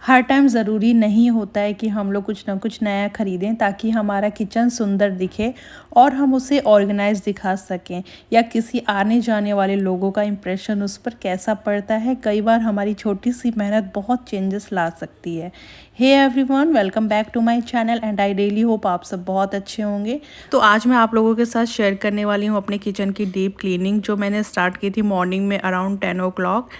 हर time ज़रूरी नहीं होता है कि हम लोग कुछ ना कुछ नया खरीदें ताकि हमारा किचन सुंदर दिखे और हम उसे ऑर्गेनाइज दिखा सकें, या किसी आने जाने वाले लोगों का इम्प्रेशन उस पर कैसा पड़ता है। कई बार हमारी छोटी सी मेहनत बहुत चेंजेस ला सकती है। Hey everyone, welcome back to my channel and I really hope आप सब बहुत अच्छे होंगे। तो आज मैं आप लोगों के साथ शेयर करने वाली हूँ अपने किचन की डीप क्लीनिंग, जो मैंने स्टार्ट की थी मॉर्निंग में अराउंड 10 ओ क्लॉक।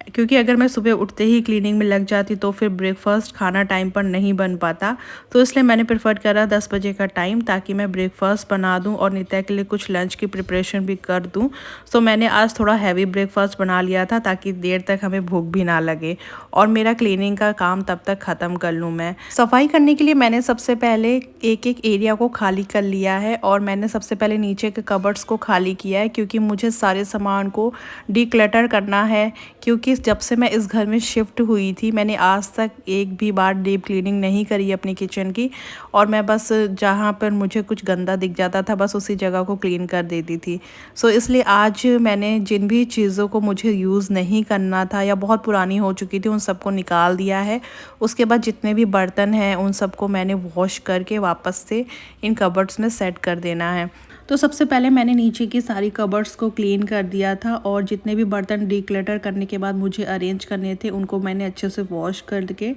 क्योंकि अगर मैं सुबह उठते ही क्लीनिंग में लग जाती तो फिर ब्रेकफास्ट खाना टाइम पर नहीं बन पाता। तो इसलिए मैंने प्रेफर करा 10 बजे का टाइम, ताकि मैं ब्रेकफास्ट बना दूं और नित्या के लिए कुछ लंच की प्रिपरेशन भी कर दूं। सो मैंने आज थोड़ा हैवी ब्रेकफास्ट बना लिया था ताकि देर तक हमें भूख भी ना लगे और मेरा क्लीनिंग का काम तब तक ख़त्म कर लूँ। मैं सफाई करने के लिए मैंने सबसे पहले एक एक एरिया को खाली कर लिया है और मैंने सबसे पहले नीचे के कबर्ड्स को खाली किया है, क्योंकि मुझे सारे सामान को डिक्लटर करना है। क्योंकि जब से मैं इस घर में शिफ्ट हुई थी मैंने आज तक एक भी बार डीप क्लीनिंग नहीं करी अपनी किचन की, और मैं बस जहाँ पर मुझे कुछ गंदा दिख जाता था बस उसी जगह को क्लीन कर देती थी। सो इसलिए आज मैंने जिन भी चीज़ों को मुझे यूज़ नहीं करना था या बहुत पुरानी हो चुकी थी उन सबको निकाल दिया है। उसके बाद जितने भी बर्तन हैं उन सबको मैंने वॉश करके वापस से इन कबर्ड्स में सेट कर देना है। तो सबसे पहले मैंने नीचे की सारी कबर्ड्स को क्लीन कर दिया था और जितने भी बर्तन डिक्लटर करने के बाद मुझे अरेंज करने थे उनको मैंने अच्छे से वॉश करके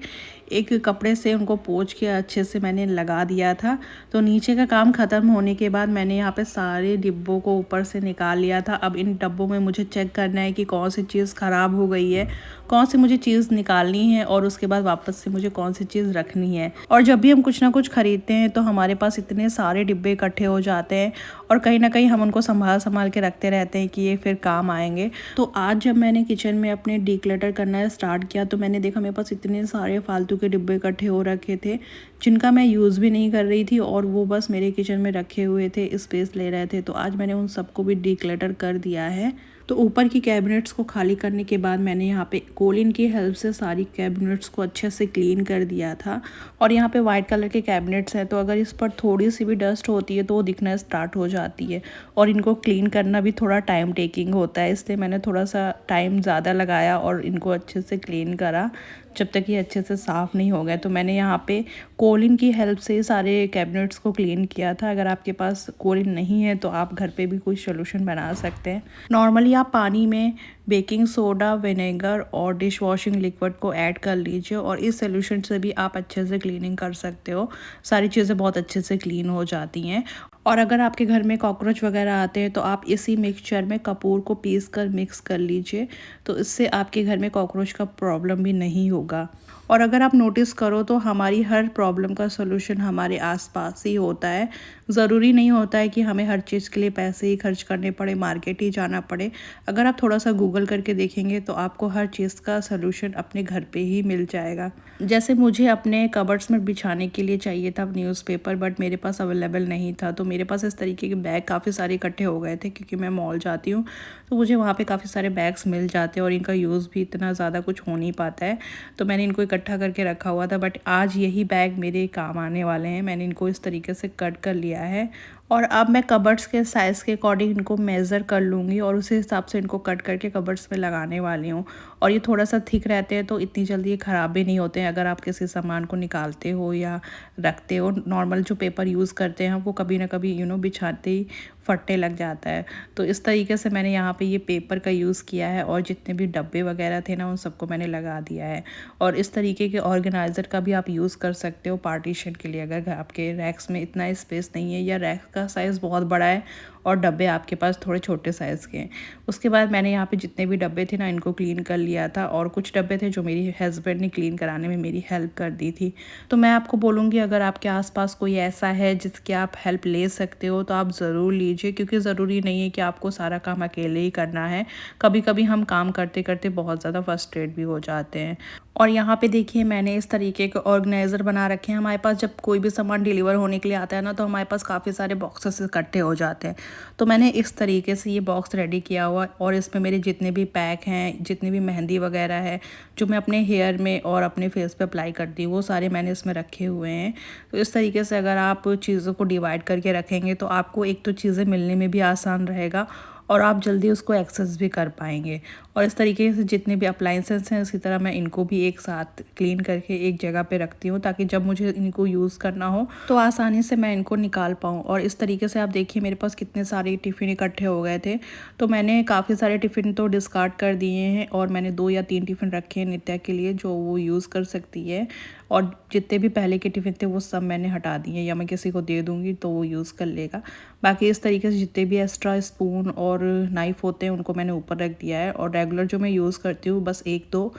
एक कपड़े से उनको पोंछ के अच्छे से मैंने लगा दिया था। तो नीचे का काम ख़त्म होने के बाद मैंने यहाँ पे सारे डिब्बों को ऊपर से निकाल लिया था। अब इन डब्बों में मुझे चेक करना है कि कौन सी चीज़ ख़राब हो गई है, कौन सी मुझे चीज़ निकालनी है और उसके बाद वापस से मुझे कौन सी चीज़ रखनी है। और जब भी हम कुछ ना कुछ ख़रीदते हैं तो हमारे पास इतने सारे डिब्बे इकट्ठे हो जाते हैं और कहीं ना कहीं हम उनको संभाल संभाल के रखते रहते हैं कि ये फिर काम आएंगे। तो आज जब मैंने किचन में अपने डिक्लटर करना स्टार्ट किया तो मैंने देखा मेरे पास इतने सारे फालतू के डिब्बे इकट्ठे हो रखे थे जिनका मैं यूज़ भी नहीं कर रही थी और वो बस मेरे किचन में रखे हुए थे, स्पेस ले रहे थे। तो आज मैंने उन सबको भी डिक्लटर कर दिया है। तो ऊपर की कैबिनेट्स को खाली करने के बाद मैंने यहाँ पे कोलिन की हेल्प से सारी कैबिनेट्स को अच्छे से क्लीन कर दिया था। और यहाँ पे वाइट कलर के कैबिनेट्स हैं तो अगर इस पर थोड़ी सी भी डस्ट होती है तो वो दिखना स्टार्ट हो जाती है और इनको क्लीन करना भी थोड़ा टाइम टेकिंग होता है, इसलिए मैंने थोड़ा सा टाइम ज़्यादा लगाया और इनको अच्छे से क्लीन करा जब तक ये अच्छे से साफ़ नहीं हो गए। तो मैंने यहाँ पे कोलिन की हेल्प से सारे कैबिनेट्स को क्लीन किया था। अगर आपके पास कोलिन नहीं है तो आप घर पे भी कोई सोल्यूशन बना सकते हैं। नॉर्मली आप पानी में बेकिंग सोडा, विनेगर और डिश वॉशिंग लिक्विड को ऐड कर लीजिए और इस सोल्यूशन से भी आप अच्छे से क्लीनिंग कर सकते हो। सारी चीज़ें बहुत अच्छे से क्लीन हो जाती हैं। और अगर आपके घर में कॉकरोच वगैरह आते हैं तो आप इसी मिक्सचर में कपूर को पीस कर मिक्स कर लीजिए, तो इससे आपके घर में कॉकरोच का प्रॉब्लम भी नहीं होगा। और अगर आप नोटिस करो तो हमारी हर प्रॉब्लम का सलूशन हमारे आसपास ही होता है। ज़रूरी नहीं होता है कि हमें हर चीज़ के लिए पैसे ही खर्च करने पड़े, मार्केट ही जाना पड़े। अगर आप थोड़ा सा गूगल करके देखेंगे तो आपको हर चीज़ का सलूशन अपने घर पे ही मिल जाएगा। जैसे मुझे अपने कबर्ड्स में बिछाने के लिए चाहिए था न्यूज़पेपर, बट मेरे पास अवेलेबल नहीं था। तो मेरे पास इस तरीके के बैग काफ़ी सारे इकट्ठे हो गए थे, क्योंकि मैं मॉल जाती हूँ तो मुझे वहाँ पे काफ़ी सारे बैग्स मिल जाते हैं और इनका यूज़ भी इतना ज़्यादा कुछ हो नहीं पाता है। तो मैंने इनको इकट्ठा करके रखा हुआ था, बट आज यही बैग मेरे काम आने वाले हैं। मैंने इनको इस तरीके से कट कर लिया है और अब मैं कबर्ड्स के साइज़ के अकॉर्डिंग इनको मेज़र कर लूँगी और उसी हिसाब से इनको कट करके कबर्ड्स में लगाने वाली हूँ। और ये थोड़ा सा थिक रहते हैं तो इतनी जल्दी ये ख़राब भी नहीं होते हैं। अगर आप किसी सामान को निकालते हो या रखते हो, नॉर्मल जो पेपर यूज़ करते हैं वो कभी ना कभी बिछाते ही फटने लग जाता है। तो इस तरीके से मैंने यहाँ पे ये पेपर का यूज़ किया है और जितने भी डब्बे वगैरह थे ना उन सबको मैंने लगा दिया है। और इस तरीके के ऑर्गेनाइज़र का भी आप यूज़ कर सकते हो पार्टीशन के लिए, अगर आपके रैक्स में इतना स्पेस नहीं है या रैक का साइज़ बहुत बड़ा है और डब्बे आपके पास थोड़े छोटे साइज़ के हैं। उसके बाद मैंने यहाँ पे जितने भी डब्बे थे ना इनको क्लीन कर लिया था और कुछ डब्बे थे जो मेरी हस्बैंड ने क्लीन कराने में मेरी हेल्प कर दी थी। तो मैं आपको बोलूँगी अगर आपके आसपास कोई ऐसा है जिसकी आप हेल्प ले सकते हो तो आप ज़रूर लीजिए, क्योंकि ज़रूरी नहीं है कि आपको सारा काम अकेले ही करना है। कभी कभी हम काम करते करते बहुत ज़्यादा फ्रस्ट्रेट भी हो जाते हैं। और यहाँ पे देखिए मैंने इस तरीके के ऑर्गेनाइज़र बना रखे हैं। हमारे पास जब कोई भी सामान डिलीवर होने के लिए आता है ना तो हमारे पास काफ़ी सारे बॉक्सेस इकट्ठे हो जाते हैं। तो मैंने इस तरीके से ये बॉक्स रेडी किया हुआ और इसमें मेरे जितने भी पैक हैं, जितनी भी मेहंदी वगैरह है जो मैं अपने हेयर में और अपने फेस पे अप्लाई करती हूँ, वो सारे मैंने इसमें रखे हुए हैं। तो इस तरीके से अगर आप चीज़ों को डिवाइड करके रखेंगे तो आपको एक तो चीज़ें मिलने में भी आसान रहेगा और आप जल्दी उसको एक्सेस भी कर पाएंगे। और इस तरीके से जितने भी अप्लाइंसेस हैं उसी तरह मैं इनको भी एक साथ क्लीन करके एक जगह पे रखती हूँ, ताकि जब मुझे इनको यूज़ करना हो तो आसानी से मैं इनको निकाल पाऊँ। और इस तरीके से आप देखिए मेरे पास कितने सारे टिफ़िन इकट्ठे हो गए थे, तो मैंने काफ़ी सारे टिफ़िन तो डिस्कार्ड कर दिए हैं और मैंने 2 या 3 टिफ़िन रखे हैं नित्या के लिए जो वो यूज़ कर सकती है। और जितने भी पहले के टिफ़िन थे वो सब मैंने हटा दिए, या मैं किसी को दे दूँगी तो वो यूज़ कर लेगा। बाकी इस तरीके से जितने भी एक्स्ट्रा स्पून और नाइफ़ होते हैं उनको मैंने ऊपर रख दिया है, और रेगुलर जो मैं यूज़ करती हूँ बस 1-2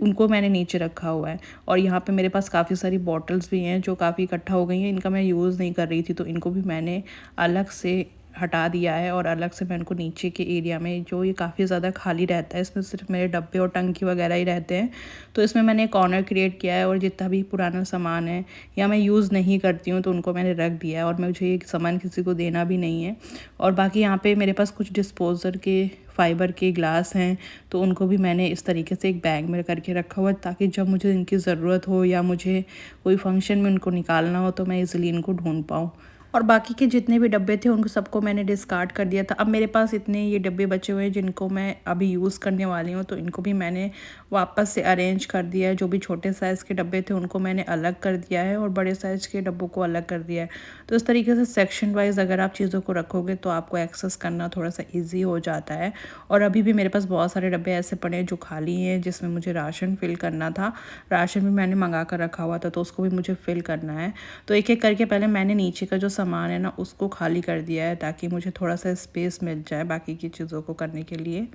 उनको मैंने नीचे रखा हुआ है। और यहाँ पे मेरे पास काफ़ी सारी बॉटल्स भी हैं जो काफ़ी इकट्ठा हो गई हैं, इनका मैं यूज़ नहीं कर रही थी, तो इनको भी मैंने अलग से हटा दिया है और अलग से मैं इनको नीचे के एरिया में, जो ये काफ़ी ज़्यादा खाली रहता है, इसमें सिर्फ मेरे डब्बे और टंकी वगैरह ही रहते हैं, तो इसमें मैंने कॉर्नर क्रिएट किया है। और जितना भी पुराना सामान है या मैं यूज़ नहीं करती हूँ तो उनको मैंने रख दिया है, और मुझे ये सामान किसी को देना भी नहीं है। और बाकी यहाँ पे मेरे पास कुछ डिस्पोज़र के फाइबर के ग्लास हैं, तो उनको भी मैंने इस तरीके से एक बैग में करके रखा हुआ है, ताकि जब मुझे इनकी ज़रूरत हो या मुझे कोई फंक्शन में उनको निकालना हो तो मैं इजीली इनको ढूंढ पाऊँ। और बाकी के जितने भी डब्बे थे उनको सबको मैंने डिस्कार्ड कर दिया था। अब मेरे पास इतने ये डब्बे बचे हुए हैं जिनको मैं अभी यूज़ करने वाली हूँ, तो इनको भी मैंने वापस से अरेंज कर दिया है। जो भी छोटे साइज़ के डब्बे थे उनको मैंने अलग कर दिया है और बड़े साइज़ के डब्बों को अलग कर दिया है। तो इस तरीके से सेक्शन वाइज अगर आप चीज़ों को रखोगे तो आपको एक्सेस करना थोड़ा सा ईजी हो जाता है। और अभी भी मेरे पास बहुत सारे डब्बे ऐसे पड़े हैं जो खाली हैं, जिसमें मुझे राशन फिल करना था। राशन भी मैंने मंगा कर रखा हुआ था, तो उसको भी मुझे फिल करना है। तो एक एक करके पहले मैंने नीचे का जो सामान है ना उसको खाली कर दिया है, ताकि मुझे थोड़ा सा स्पेस मिल जाए बाकी की चीज़ों को करने के लिए।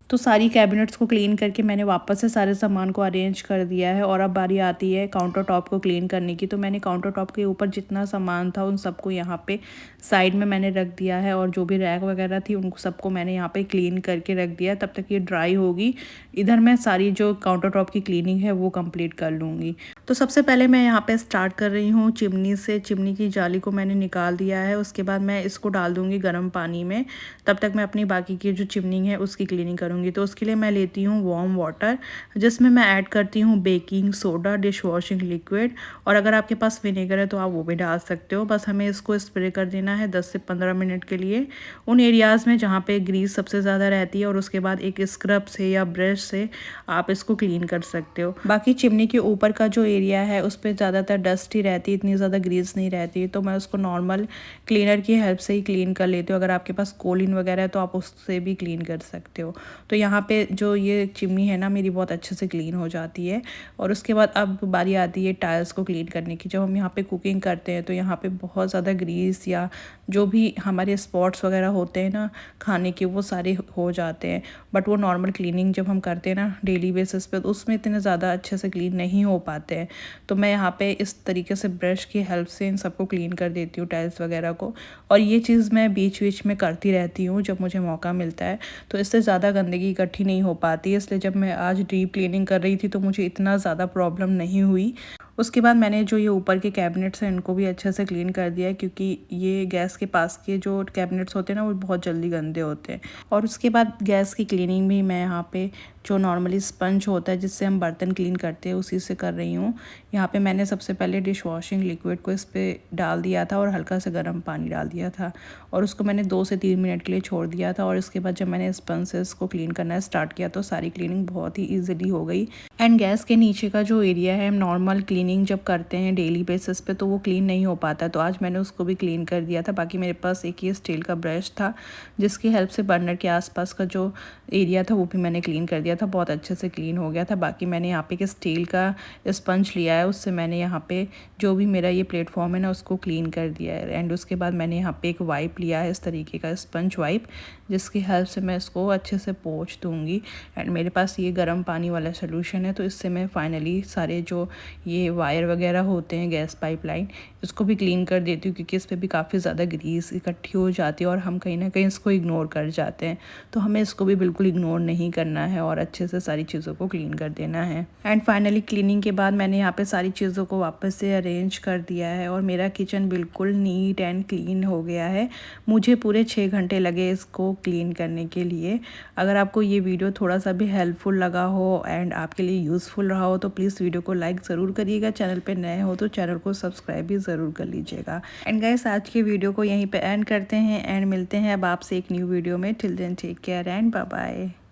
तो सारी कैबिनेट्स को क्लीन करके मैंने वापस से सारे सामान को अरेंज कर दिया है, और अब बारी आती है काउंटर टॉप को क्लीन करने की। तो मैंने काउंटर टॉप के ऊपर जितना सामान था उन सबको यहाँ पे साइड में मैंने रख दिया है, और जो भी रैक वगैरह थी उनको सबको मैंने यहाँ पे क्लीन करके रख दिया। तब तक ये ड्राई होगी, इधर मैं सारी जो काउंटर टॉप की क्लीनिंग है वो कंप्लीट कर लूँगी। तो सबसे पहले मैं यहाँ पे स्टार्ट कर रही हूँ चिमनी से। चिमनी की जाली को मैंने निकाल दिया है, उसके बाद मैं इसको डाल दूँगी गर्म पानी में। तब तक मैं अपनी बाकी की जो चिमनी है उसकी क्लीनिंग करूँगी। तो उसके लिए मैं लेती हूँ वार्म वाटर, जिसमें मैं ऐड करती हूँ baking soda, dish washing liquid, और अगर आपके पास विनेगर है तो आप वो भी डाल सकते हो। बस हमें इसको स्प्रे कर देना है 10 से 15 मिनट के लिए उन एरियाज़ में जहाँ पे ग्रीस सबसे ज़्यादा रहती है, और उसके बाद एक स्क्रब से या ब्रश से आप इसको क्लीन कर सकते हो। बाकी चिमनी के ऊपर का जो एरिया है उस पर ज़्यादातर डस्ट ही रहती है, इतनी ज़्यादा ग्रीस नहीं रहती, तो मैं उसको नॉर्मल क्लीनर की हेल्प से ही क्लीन कर लेती हूँ। अगर आपके पास कोलिन वगैरह है तो आप उससे भी क्लीन कर सकते हो। तो यहाँ पे जो ये चिमनी है ना मेरी बहुत अच्छे से क्लीन हो जाती है। और उसके बाद अब बारी आती है टाइल्स को क्लीन करने की। जब हम यहाँ पे कुकिंग करते हैं तो यहाँ पे बहुत ज़्यादा ग्रीस या जो भी हमारे स्पॉट्स वगैरह होते हैं ना खाने के, वो सारे हो जाते हैं। बट वो नॉर्मल क्लीनिंग जब हम करते हैं ना डेली बेसिस पे, तो उसमें इतने ज़्यादा अच्छे से क्लीन नहीं हो पाते हैं। तो मैं यहाँ पे इस तरीके से ब्रश की हेल्प से इन सबको क्लीन कर देती हूँ, टाइल्स वगैरह को। और ये चीज़ मैं बीच बीच में करती रहती हूँ जब मुझे मौका मिलता है, तो इससे ज़्यादा गंदगी इकट्ठी नहीं हो पाती है। इसलिए जब मैं आज डीप क्लीनिंग कर रही थी तो मुझे इतना ज़्यादा प्रॉब्लम नहीं हुई। उसके बाद मैंने जो ये ऊपर के कैबिनेट्स हैं इनको भी अच्छे से क्लीन कर दिया है, क्योंकि ये गैस के पास के जो कैबिनेट्स होते हैं ना वो बहुत जल्दी गंदे होते हैं। और उसके बाद गैस की क्लीनिंग भी मैं यहाँ पे जो नॉर्मली स्पंज होता है जिससे हम बर्तन क्लीन करते हैं उसी से कर रही हूँ। यहाँ पे मैंने सबसे पहले डिश वॉशिंग लिक्विड को इस पर डाल दिया था और हल्का सा गर्म पानी डाल दिया था, और उसको मैंने 2 से 3 मिनट के लिए छोड़ दिया था। और इसके बाद जब मैंने स्पंज से इसको क्लीन करना स्टार्ट किया तो सारी क्लीनिंग बहुत ही ईजिली हो गई। एंड गैस के नीचे का जो एरिया है, हम नॉर्मल क्लीनिंग जब करते हैं डेली बेसिस पे तो वो क्लीन नहीं हो पाता, तो आज मैंने उसको भी क्लीन कर दिया था। बाकी मेरे पास एक ये स्टील का ब्रश था जिसकी हेल्प से बर्नर के आसपास का जो एरिया था वो भी मैंने क्लीन कर दिया था, बहुत अच्छे से क्लीन हो गया था। बाकी मैंने यहाँ पे एक स्टील का स्पंज लिया है, उससे मैंने यहाँ पे जो भी मेरा ये प्लेटफॉर्म है ना उसको क्लीन कर दिया है। एंड उसके बाद मैंने यहाँ पे एक वाइप लिया है, इस तरीके का स्पंज वाइप, जिसकी हेल्प से मैं इसको अच्छे से पोंछ दूँगी। एंड मेरे पास ये गर्म पानी वाला सोल्यूशन है, तो इससे मैं फाइनली सारे जो ये वायर वगैरह होते हैं गैस पाइपलाइन, इसको भी क्लीन कर देती हूँ क्योंकि इस पर भी काफ़ी ज़्यादा ग्रीस इकट्ठी हो जाती है और हम कहीं ना कहीं इसको इग्नोर कर जाते हैं। तो हमें इसको भी बिल्कुल इग्नोर नहीं करना है और अच्छे से सारी चीज़ों को क्लीन कर देना है। एंड फाइनली क्लीनिंग के बाद मैंने यहाँ पे सारी चीज़ों को वापस से अरेंज कर दिया है और मेरा किचन बिल्कुल नीट एंड क्लीन हो गया है। मुझे पूरे 6 घंटे लगे इसको क्लीन करने के लिए। अगर आपको ये वीडियो थोड़ा सा भी हेल्पफुल लगा हो एंड आपके लिए यूज़फुल रहा हो तो प्लीज़ वीडियो को लाइक ज़रूर करिएगा। चैनल पे नए हो तो चैनल को सब्सक्राइब भी ज़रूर कर लीजिएगा। एंड गाइस, आज की वीडियो को यहीं पे एंड करते हैं एंड मिलते हैं अब आपसे एक न्यू वीडियो में। Till then take care and bye bye.